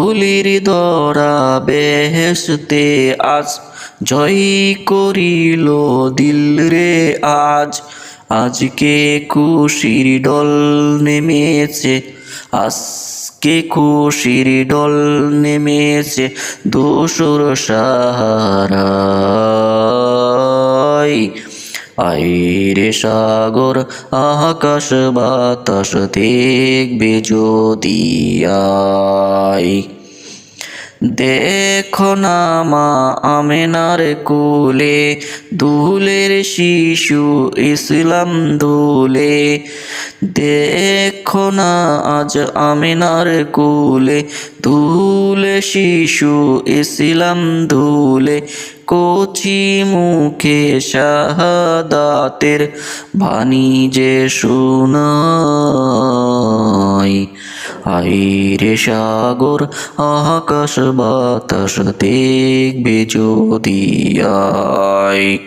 ধুলির ধরা বেহেশতে আজ জয় করিল দিল রে আজ। আজকে খুশির ডল নেমেছে, আজকে খুশির ডল নেমেছে দোসর সাহারায়। আইরে সাগর আকাশ বাতাস দেখবে যদি আয়। দেখো না মা আমেনার কোলে দুলের শিশু ইসলাম দোলে। দেখো না আজ আমেনার কোলে দুলে শিশু ইসলাম দোলে। কচি মুখে শাহাদাতের বাণী যে শোনায়। আইরে সাগর আকাশ বাতাস দেখবে যদি আয়।